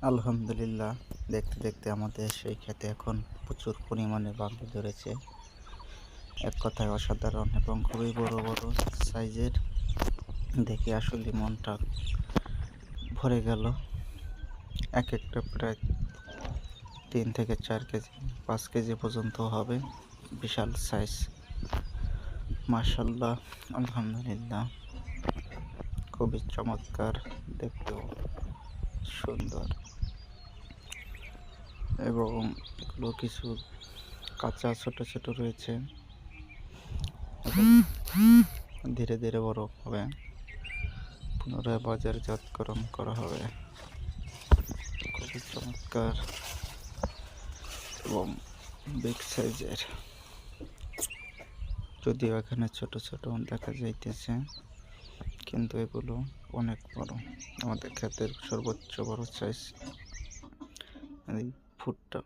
আলহামদুলিল্লাহ, দেখতে দেখতে আমাদের সেই ক্ষেতে এখন প্রচুর পরিমাণে বাম্বু ধরেছে। এক কথায় অসাধারণ এবং খুবই বড় বড় সাইজের। দেখে আসলে মনটা ভরে গেল। এক একটা প্রায় 3 থেকে 4 কেজি, 5 কেজি পর্যন্ত হবে। বিশাল সাইজ। মাশাল্লাহ, আলহামদুলিল্লাহ, খুবই চমৎকার, দেখতেও সুন্দর। এবং এগুলো কিছু কাঁচা ছোট ছোট রয়েছে এবং ধীরে ধীরে বড় হবে, পুনরায় বাজারজাতকরণ করা হবে। খুবই চমৎকার এবং বিগ সাইজের, যদিও এখানে ছোট ছোট দেখা যাইতেছে, কিন্তু এগুলো অনেক বড়। আমাদের ক্ষেতের সর্বোচ্চ বড় সাইজ এই ফুটটা।